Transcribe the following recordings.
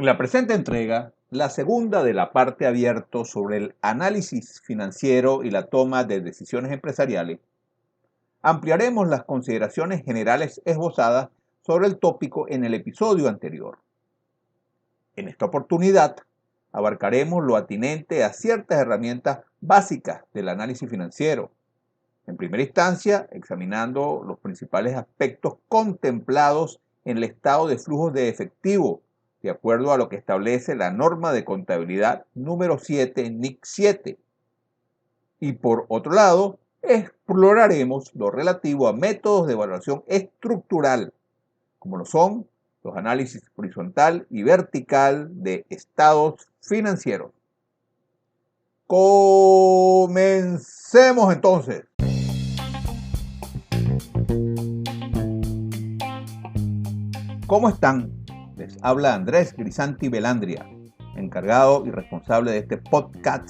En la presente entrega, la segunda de la parte abierta sobre el análisis financiero y la toma de decisiones empresariales, ampliaremos las consideraciones generales esbozadas sobre el tópico en el episodio anterior. En esta oportunidad, abarcaremos lo atinente a ciertas herramientas básicas del análisis financiero. En primera instancia, examinando los principales aspectos contemplados en el estado de flujos de efectivo, de acuerdo a lo que establece la norma de contabilidad número 7, NIC 7. Y por otro lado, exploraremos lo relativo a métodos de evaluación estructural, como lo son los análisis horizontal y vertical de estados financieros. Comencemos entonces. ¿Cómo están? Les habla Andrés Grisanti Belandria, encargado y responsable de este podcast,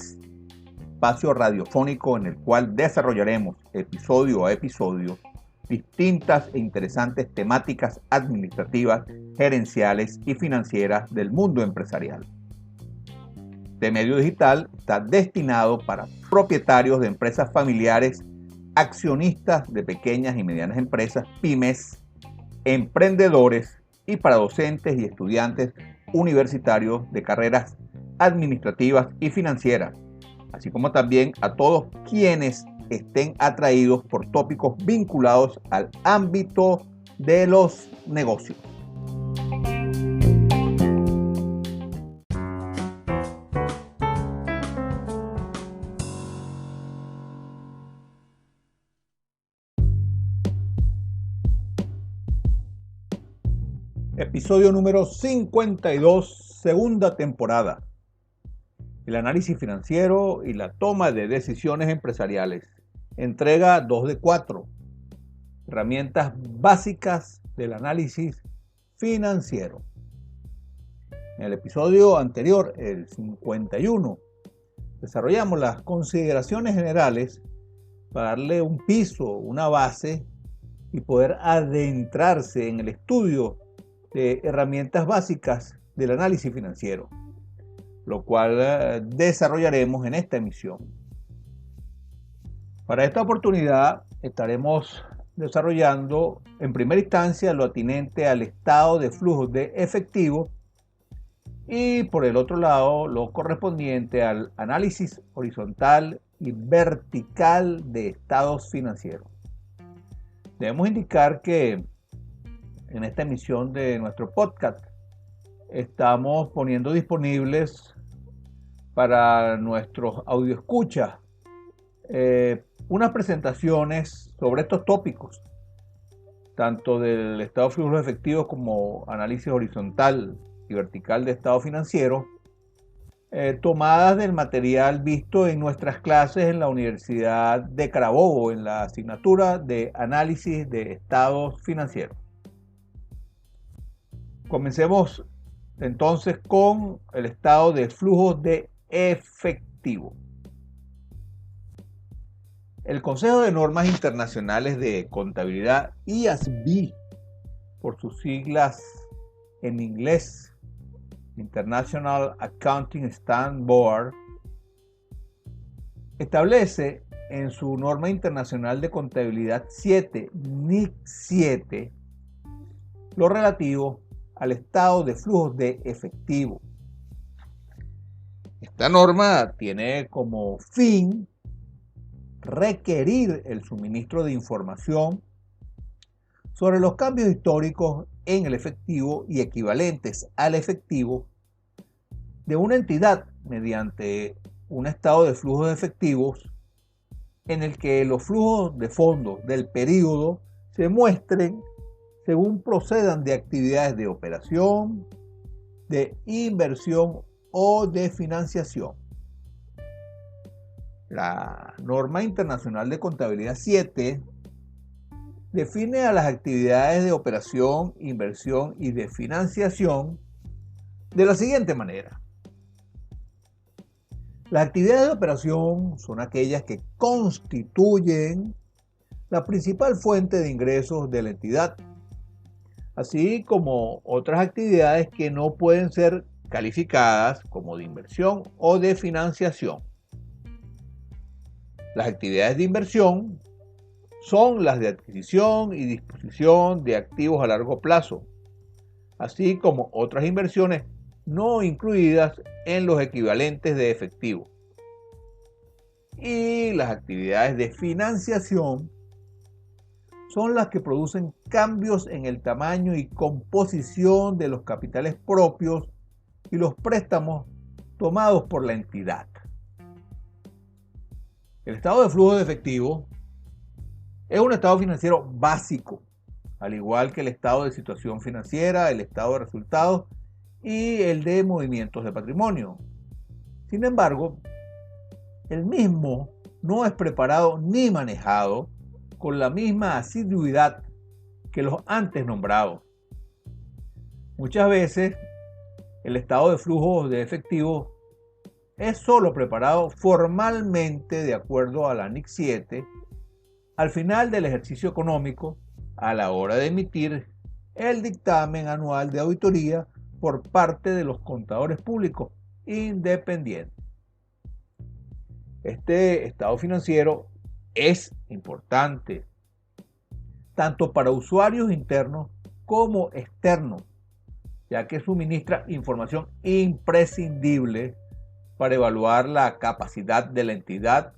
espacio radiofónico en el cual desarrollaremos episodio a episodio distintas e interesantes temáticas administrativas, gerenciales y financieras del mundo empresarial. Este medio digital está destinado para propietarios de empresas familiares, accionistas de pequeñas y medianas empresas, pymes, emprendedores y para docentes y estudiantes universitarios de carreras administrativas y financieras, así como también a todos quienes estén atraídos por tópicos vinculados al ámbito de los negocios. Episodio número 52, segunda temporada. El análisis financiero y la toma de decisiones empresariales. Entrega 2 de 4. Herramientas básicas del análisis financiero. En el episodio anterior, el 51, desarrollamos las consideraciones generales para darle un piso, una base y poder adentrarse en el estudio de herramientas básicas del análisis financiero, lo cual desarrollaremos en esta emisión. Para esta oportunidad estaremos desarrollando en primera instancia lo atinente al estado de flujos de efectivo y por el otro lado lo correspondiente al análisis horizontal y vertical de estados financieros. Debemos indicar que en esta emisión de nuestro podcast estamos poniendo disponibles para nuestros audioescuchas unas presentaciones sobre estos tópicos, tanto del estado de flujos efectivos como análisis horizontal y vertical de estado financiero, tomadas del material visto en nuestras clases en la Universidad de Carabobo, en la asignatura de análisis de estados financieros. Comencemos entonces con el estado de flujos de efectivo. El Consejo de Normas Internacionales de Contabilidad, IASB, por sus siglas en inglés, International Accounting Standards Board, establece en su norma internacional de contabilidad 7, NIC 7, lo relativo al estado de flujos de efectivo. Esta norma tiene como fin requerir el suministro de información sobre los cambios históricos en el efectivo y equivalentes al efectivo de una entidad mediante un estado de flujos de efectivos en el que los flujos de fondos del periodo se muestren según procedan de actividades de operación, de inversión o de financiación. La norma internacional de contabilidad 7 define a las actividades de operación, inversión y de financiación de la siguiente manera. Las actividades de operación son aquellas que constituyen la principal fuente de ingresos de la entidad, así como otras actividades que no pueden ser calificadas como de inversión o de financiación. Las actividades de inversión son las de adquisición y disposición de activos a largo plazo, así como otras inversiones no incluidas en los equivalentes de efectivo. Y las actividades de financiación son las que producen cambios en el tamaño y composición de los capitales propios y los préstamos tomados por la entidad. El estado de flujo de efectivo es un estado financiero básico, al igual que el estado de situación financiera, el estado de resultados y el de movimientos de patrimonio. Sin embargo, el mismo no es preparado ni manejado con la misma asiduidad que los antes nombrados. Muchas veces, el estado de flujo de efectivo es solo preparado formalmente de acuerdo a la NIC 7 al final del ejercicio económico a la hora de emitir el dictamen anual de auditoría por parte de los contadores públicos independientes. Este estado financiero es importante tanto para usuarios internos como externos, ya que suministra información imprescindible para evaluar la capacidad de la entidad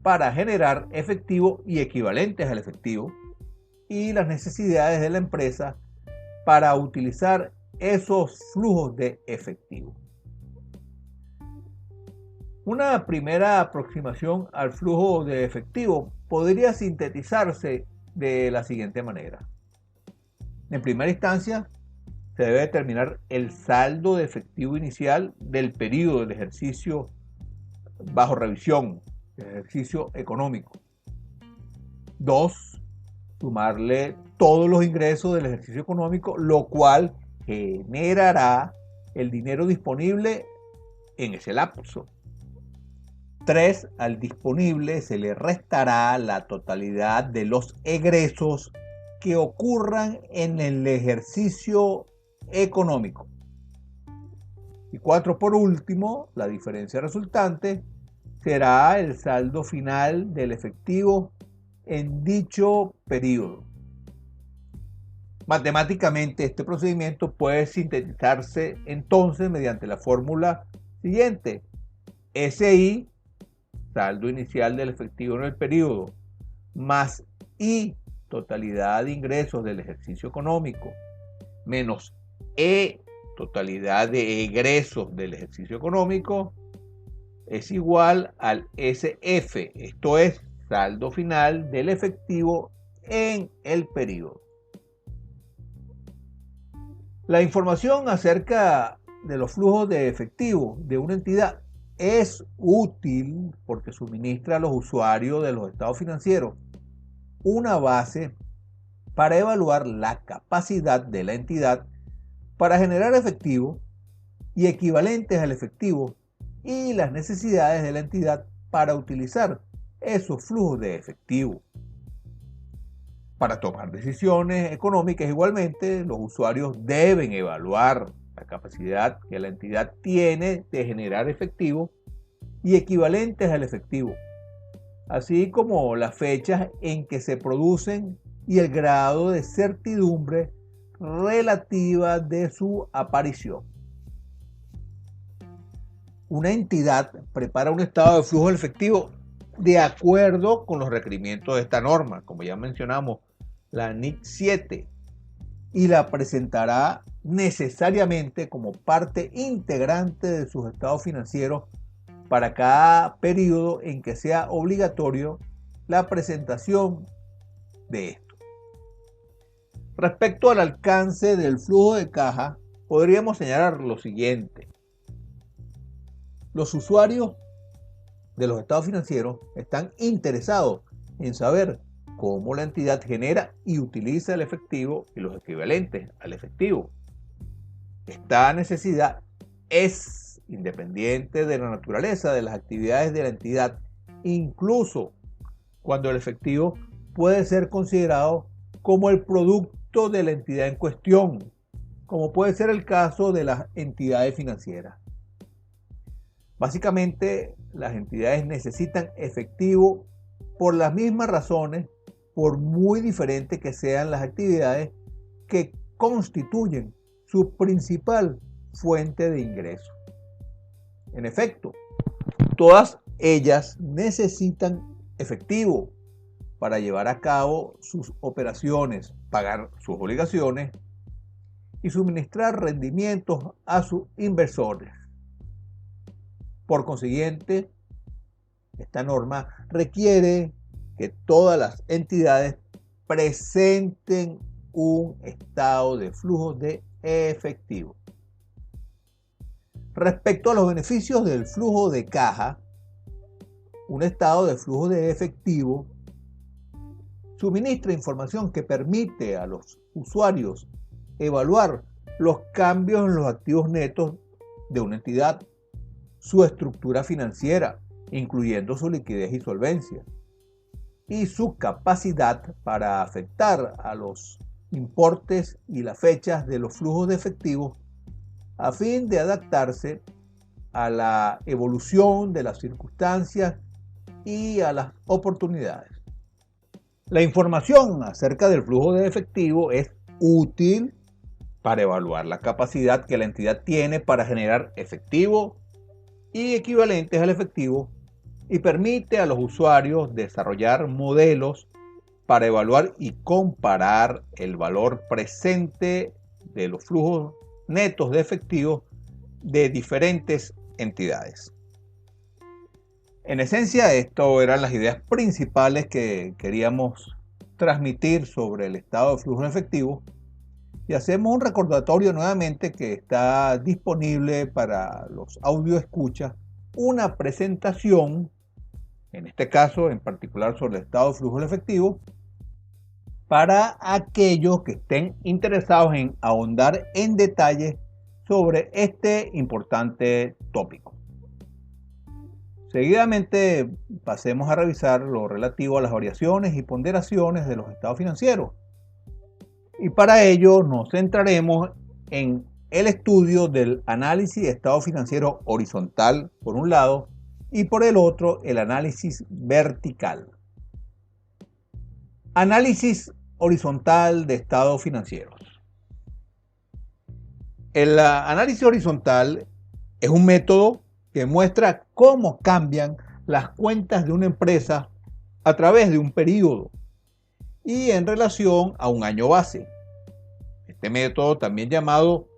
para generar efectivo y equivalentes al efectivo y las necesidades de la empresa para utilizar esos flujos de efectivo. Una primera aproximación al flujo de efectivo podría sintetizarse de la siguiente manera. En primera instancia, se debe determinar el saldo de efectivo inicial del periodo del ejercicio bajo revisión, el ejercicio económico. 2. Sumarle todos los ingresos del ejercicio económico, lo cual generará el dinero disponible en ese lapso. 3. Al disponible se le restará la totalidad de los egresos que ocurran en el ejercicio económico. Y 4. Por último, la diferencia resultante será el saldo final del efectivo en dicho periodo. Matemáticamente, este procedimiento puede sintetizarse entonces mediante la fórmula siguiente: SI, saldo inicial del efectivo en el periodo, más I, totalidad de ingresos del ejercicio económico, menos E, totalidad de egresos del ejercicio económico, es igual al SF, esto es, saldo final del efectivo en el periodo. La información acerca de los flujos de efectivo de una entidad es útil porque suministra a los usuarios de los estados financieros una base para evaluar la capacidad de la entidad para generar efectivo y equivalentes al efectivo y las necesidades de la entidad para utilizar esos flujos de efectivo. Para tomar decisiones económicas igualmente, los usuarios deben evaluar la capacidad que la entidad tiene de generar efectivo y equivalentes al efectivo, así como las fechas en que se producen y el grado de certidumbre relativa de su aparición. Una entidad prepara un estado de flujo del efectivo de acuerdo con los requerimientos de esta norma, como ya mencionamos, la NIC 7, y la presentará necesariamente como parte integrante de sus estados financieros para cada periodo en que sea obligatorio la presentación de esto. Respecto al alcance del flujo de caja, podríamos señalar lo siguiente. Los usuarios de los estados financieros están interesados en saber cómo la entidad genera y utiliza el efectivo y los equivalentes al efectivo. Esta necesidad es independiente de la naturaleza de las actividades de la entidad, incluso cuando el efectivo puede ser considerado como el producto de la entidad en cuestión, como puede ser el caso de las entidades financieras. Básicamente, las entidades necesitan efectivo por las mismas razones, por muy diferentes que sean las actividades que constituyen su principal fuente de ingreso. En efecto, todas ellas necesitan efectivo para llevar a cabo sus operaciones, pagar sus obligaciones y suministrar rendimientos a sus inversores. Por consiguiente, esta norma requiere que todas las entidades presenten un estado de flujo de efectivo. Respecto a los beneficios del flujo de caja, un estado de flujo de efectivo suministra información que permite a los usuarios evaluar los cambios en los activos netos de una entidad, su estructura financiera, incluyendo su liquidez y solvencia, y su capacidad para afectar a los importes y las fechas de los flujos de efectivo a fin de adaptarse a la evolución de las circunstancias y a las oportunidades. La información acerca del flujo de efectivo es útil para evaluar la capacidad que la entidad tiene para generar efectivo y equivalentes al efectivo y permite a los usuarios desarrollar modelos para evaluar y comparar el valor presente de los flujos netos de efectivo de diferentes entidades. En esencia, esto eran las ideas principales que queríamos transmitir sobre el estado de flujo de efectivo. Y hacemos un recordatorio nuevamente que está disponible para los audio escuchas una presentación, en este caso en particular sobre el estado de flujo de efectivo, para aquellos que estén interesados en ahondar en detalle sobre este importante tópico. Seguidamente pasemos a revisar lo relativo a las variaciones y ponderaciones de los estados financieros. Y para ello nos centraremos en el estudio del análisis de estado financiero horizontal por un lado y por el otro el análisis vertical. Análisis horizontal de estados financieros. El análisis horizontal es un método que muestra cómo cambian las cuentas de una empresa a través de un periodo y en relación a un año base. Este método, también llamado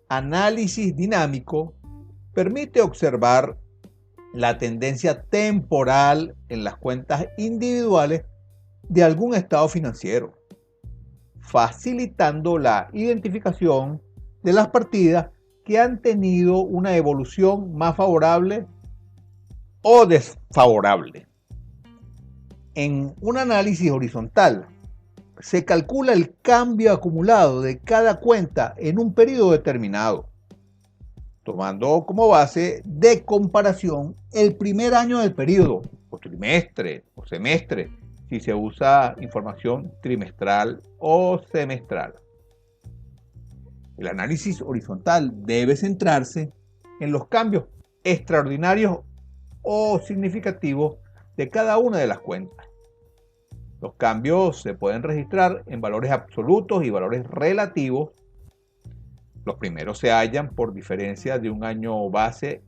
análisis dinámico, permite observar la tendencia temporal en las cuentas individuales de algún estado financiero, facilitando la identificación de las partidas que han tenido una evolución más favorable o desfavorable. En un análisis horizontal, se calcula el cambio acumulado de cada cuenta en un periodo determinado, tomando como base de comparación el primer año del periodo, o trimestre, o semestre, si se usa información trimestral o semestral. El análisis horizontal debe centrarse en los cambios extraordinarios o significativos de cada una de las cuentas. Los cambios se pueden registrar en valores absolutos y valores relativos. Los primeros se hallan por diferencia de un año base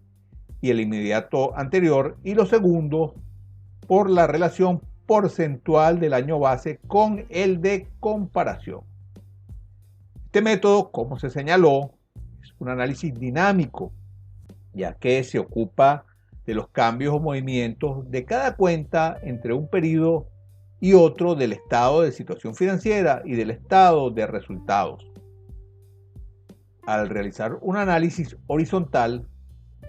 y el inmediato anterior, y los segundos por la relación porcentual del año base con el de comparación. Este método, como se señaló, es un análisis dinámico, ya que se ocupa de los cambios o movimientos de cada cuenta entre un periodo y otro del estado de situación financiera y del estado de resultados. Al realizar un análisis horizontal,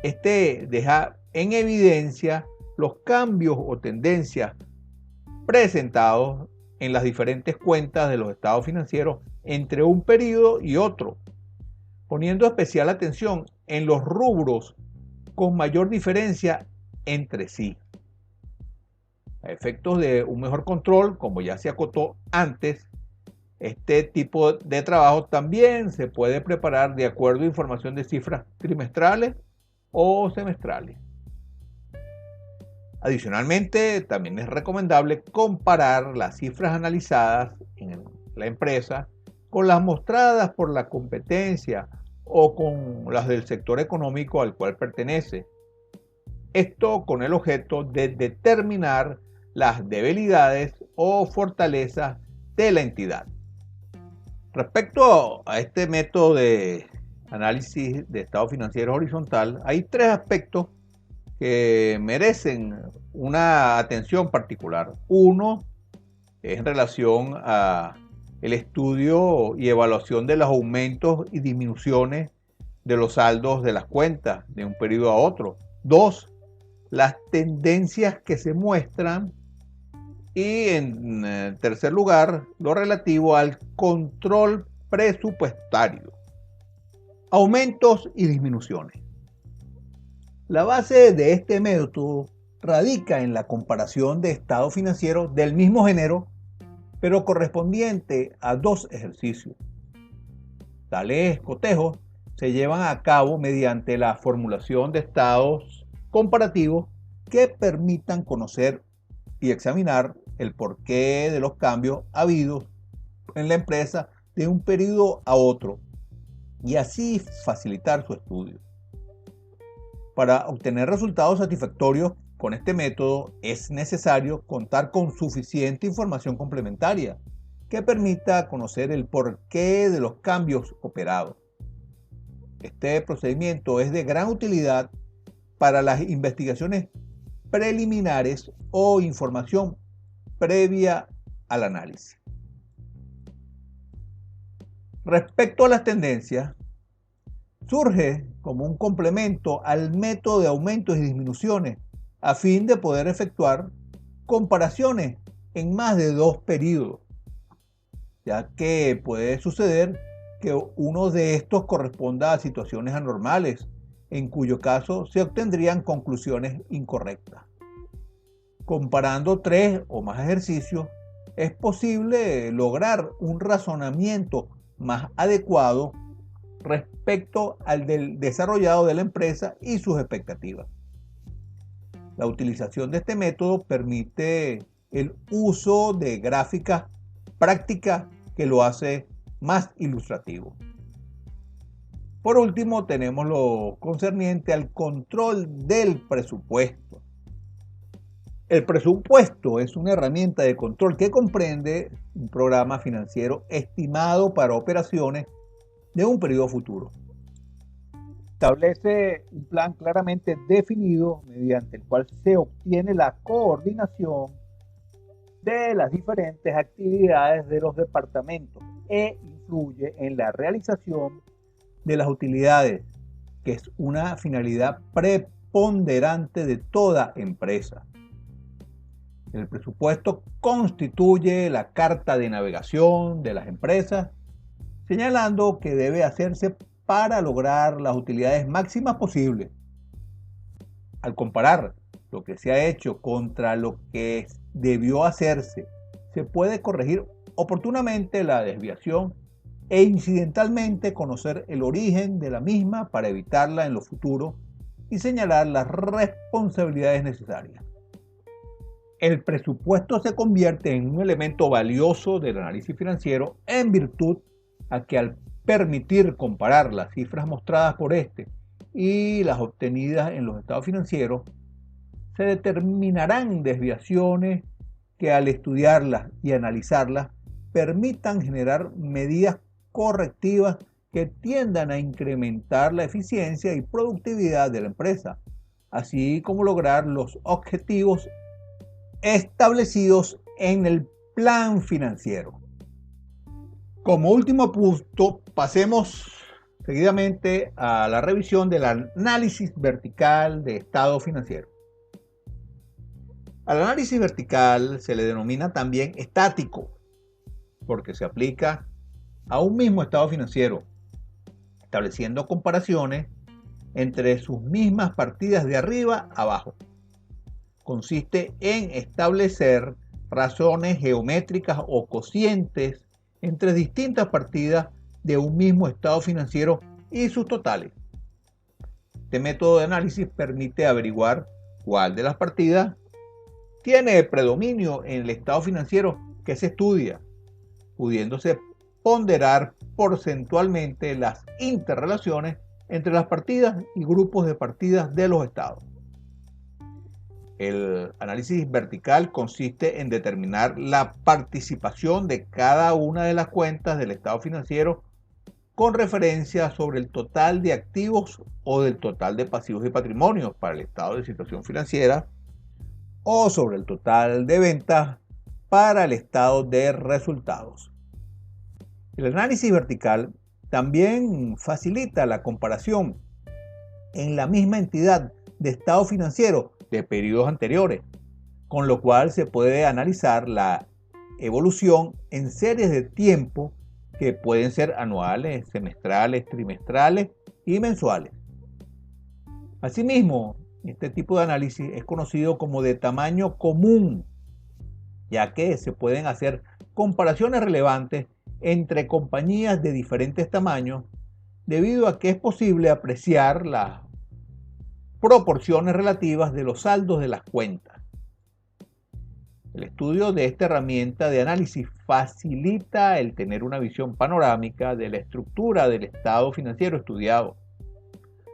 este deja en evidencia los cambios o tendencias presentados en las diferentes cuentas de los estados financieros entre un periodo y otro, poniendo especial atención en los rubros con mayor diferencia entre sí. A efectos de un mejor control, como ya se acotó antes, Este tipo de trabajo también se puede preparar de acuerdo a información de cifras trimestrales o semestrales. Adicionalmente, también es recomendable comparar las cifras analizadas en la empresa con las mostradas por la competencia o con las del sector económico al cual pertenece. Esto con el objeto de determinar las debilidades o fortalezas de la entidad. Respecto a este método de análisis de estado financiero horizontal, hay tres aspectos que merecen una atención particular. Uno es en relación a el estudio y evaluación de los aumentos y disminuciones de los saldos de las cuentas de un periodo a otro. Dos, las tendencias que se muestran. Y en tercer lugar, lo relativo al control presupuestario. Aumentos y disminuciones. La base de este método radica en la comparación de estados financieros del mismo género, pero correspondiente a dos ejercicios. Tales cotejos se llevan a cabo mediante la formulación de estados comparativos que permitan conocer y examinar el porqué de los cambios habidos en la empresa de un periodo a otro y así facilitar su estudio. Para obtener resultados satisfactorios con este método es necesario contar con suficiente información complementaria que permita conocer el porqué de los cambios operados. Este procedimiento es de gran utilidad para las investigaciones preliminares o información previa al análisis. Respecto a las tendencias, surge como un complemento al método de aumentos y disminuciones a fin de poder efectuar comparaciones en más de dos periodos, ya que puede suceder que uno de estos corresponda a situaciones anormales, en cuyo caso se obtendrían conclusiones incorrectas. Comparando tres o más ejercicios, es posible lograr un razonamiento más adecuado respecto al del desarrollado de la empresa y sus expectativas. La utilización de este método permite el uso de gráficas prácticas que lo hace más ilustrativo. Por último, tenemos lo concerniente al control del presupuesto. El presupuesto es una herramienta de control que comprende un programa financiero estimado para operaciones de un periodo futuro. Establece un plan claramente definido mediante el cual se obtiene la coordinación de las diferentes actividades de los departamentos e influye en la realización de las utilidades, que es una finalidad preponderante de toda empresa. El presupuesto constituye la carta de navegación de las empresas, señalando que debe hacerse para lograr las utilidades máximas posibles. Al comparar lo que se ha hecho contra lo que debió hacerse, se puede corregir oportunamente la desviación e incidentalmente conocer el origen de la misma para evitarla en lo futuro y señalar las responsabilidades necesarias. El presupuesto se convierte en un elemento valioso del análisis financiero en virtud a que al permitir comparar las cifras mostradas por este y las obtenidas en los estados financieros, se determinarán desviaciones que al estudiarlas y analizarlas permitan generar medidas correctivas que tiendan a incrementar la eficiencia y productividad de la empresa, así como lograr los objetivos establecidos en el plan financiero. Como último punto, pasemos seguidamente a la revisión del análisis vertical de estado financiero. Al análisis vertical se le denomina también estático, porque se aplica a un mismo estado financiero, estableciendo comparaciones entre sus mismas partidas de arriba a abajo. Consiste en establecer razones geométricas o cocientes entre distintas partidas de un mismo estado financiero y sus totales. Este método de análisis permite averiguar cuál de las partidas tiene predominio en el estado financiero que se estudia, pudiéndose ponderar porcentualmente las interrelaciones entre las partidas y grupos de partidas de los estados. El análisis vertical consiste en determinar la participación de cada una de las cuentas del estado financiero con referencia sobre el total de activos o del total de pasivos y patrimonios para el estado de situación financiera o sobre el total de ventas para el estado de resultados. El análisis vertical también facilita la comparación en la misma entidad de estado financiero de periodos anteriores, con lo cual se puede analizar la evolución en series de tiempo que pueden ser anuales, semestrales, trimestrales y mensuales. Asimismo, este tipo de análisis es conocido como de tamaño común, ya que se pueden hacer comparaciones relevantes entre compañías de diferentes tamaños, debido a que es posible apreciar las proporciones relativas de los saldos de las cuentas. El estudio de esta herramienta de análisis facilita el tener una visión panorámica de la estructura del estado financiero estudiado,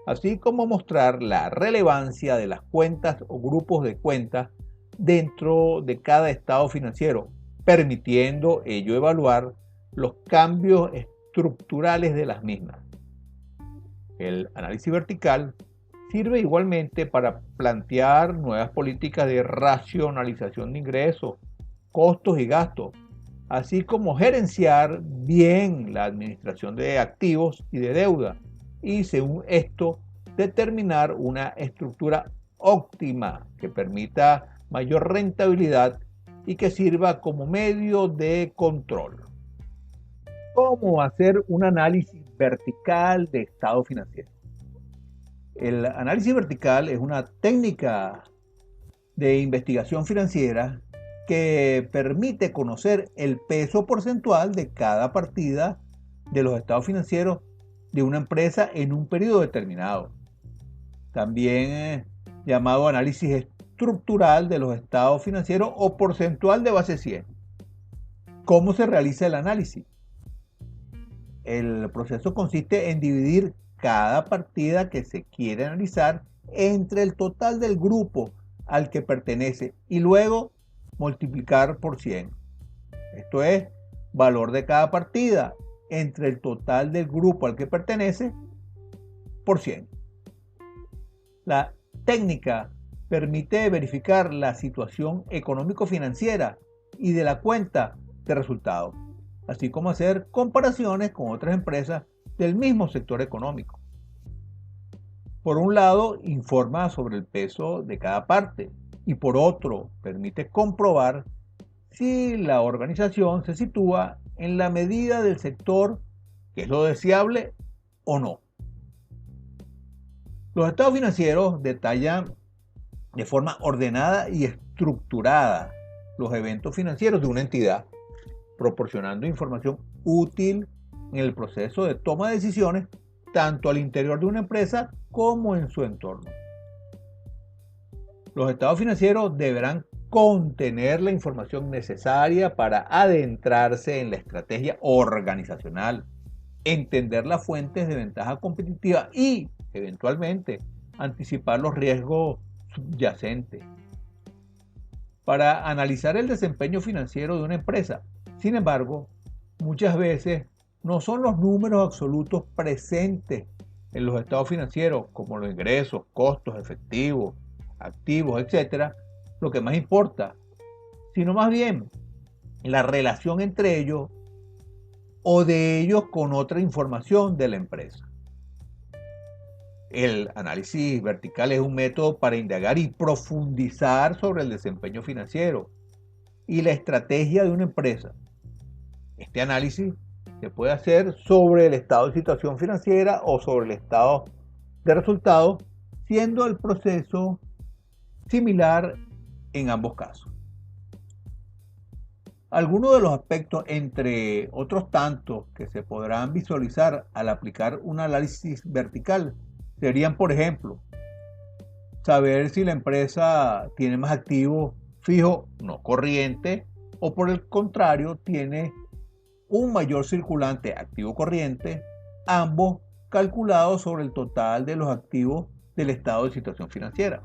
así como mostrar la relevancia de las cuentas o grupos de cuentas dentro de cada estado financiero, permitiendo ello evaluar los cambios estructurales de las mismas. El análisis vertical sirve igualmente para plantear nuevas políticas de racionalización de ingresos, costos y gastos, así como gerenciar bien la administración de activos y de deuda, y según esto determinar una estructura óptima que permita mayor rentabilidad y que sirva como medio de control. ¿Cómo hacer un análisis vertical de estado financiero? El análisis vertical es una técnica de investigación financiera que permite conocer el peso porcentual de cada partida de los estados financieros de una empresa en un periodo determinado. También llamado análisis estructural de los estados financieros o porcentual de base 100. ¿Cómo se realiza el análisis? El proceso consiste en dividir cada partida que se quiere analizar entre el total del grupo al que pertenece y luego multiplicar por 100. Esto es, valor de cada partida entre el total del grupo al que pertenece por 100. La técnica permite verificar la situación económico-financiera y de la cuenta de resultados, así como hacer comparaciones con otras empresas del mismo sector económico. Por un lado, informa sobre el peso de cada parte y por otro, permite comprobar si la organización se sitúa en la medida del sector que es lo deseable o no. Los estados financieros detallan de forma ordenada y estructurada los eventos financieros de una entidad, proporcionando información útil en el proceso de toma de decisiones tanto al interior de una empresa como en su entorno. Los estados financieros deberán contener la información necesaria para adentrarse en la estrategia organizacional, entender las fuentes de ventaja competitiva y, eventualmente, anticipar los riesgos subyacentes. Para analizar el desempeño financiero de una empresa, sin embargo, muchas veces no son los números absolutos presentes en los estados financieros, como los ingresos, costos, efectivos, activos, etc., lo que más importa, sino más bien la relación entre ellos o de ellos con otra información de la empresa. El análisis vertical es un método para indagar y profundizar sobre el desempeño financiero y la estrategia de una empresa. Este análisis se puede hacer sobre el estado de situación financiera o sobre el estado de resultados, siendo el proceso similar en ambos casos. Algunos de los aspectos, entre otros tantos, que se podrán visualizar al aplicar un análisis vertical serían, por ejemplo, saber si la empresa tiene más activos fijos no corriente o por el contrario tiene un mayor circulante activo corriente, ambos calculados sobre el total de los activos del estado de situación financiera.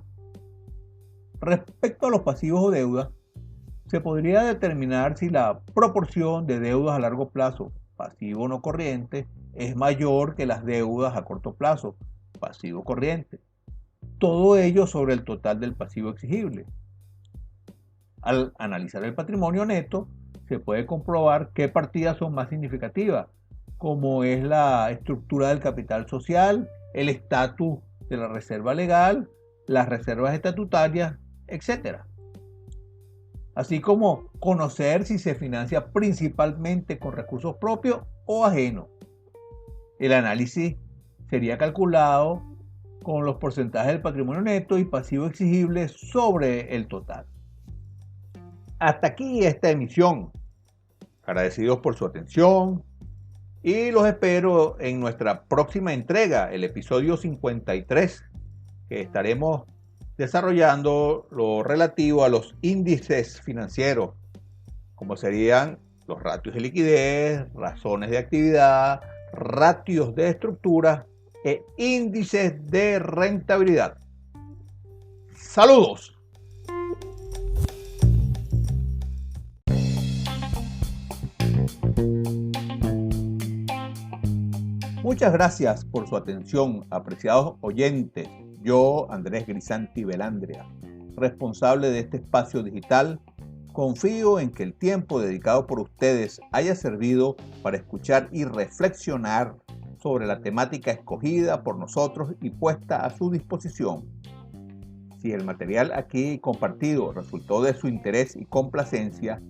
Respecto a los pasivos o deudas, se podría determinar si la proporción de deudas a largo plazo, pasivo no corriente, es mayor que las deudas a corto plazo, pasivo corriente. Todo ello sobre el total del pasivo exigible. Al analizar el patrimonio neto, se puede comprobar qué partidas son más significativas, como es la estructura del capital social, el estatus de la reserva legal, las reservas estatutarias, etc. Así como conocer si se financia principalmente con recursos propios o ajenos. El análisis sería calculado con los porcentajes del patrimonio neto y pasivo exigible sobre el total. Hasta aquí esta emisión. Agradecidos por su atención y los espero en nuestra próxima entrega, el episodio 53, que estaremos desarrollando lo relativo a los índices financieros, como serían los ratios de liquidez, razones de actividad, ratios de estructura e índices de rentabilidad. ¡Saludos! Muchas gracias por su atención, apreciados oyentes. Yo, Andrés Grisanti Velandria, responsable de este espacio digital, confío en que el tiempo dedicado por ustedes haya servido para escuchar y reflexionar sobre la temática escogida por nosotros y puesta a su disposición. Si el material aquí compartido resultó de su interés y complacencia,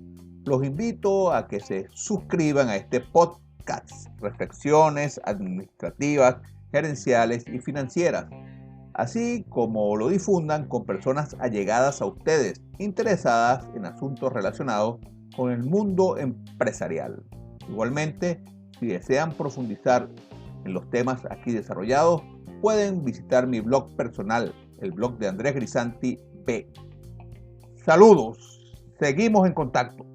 los invito a que se suscriban a este podcast, Reflexiones Administrativas, Gerenciales y Financieras, así como lo difundan con personas allegadas a ustedes, interesadas en asuntos relacionados con el mundo empresarial. Igualmente, si desean profundizar en los temas aquí desarrollados, pueden visitar mi blog personal, el blog de Andrés Grisanti B. Saludos, seguimos en contacto.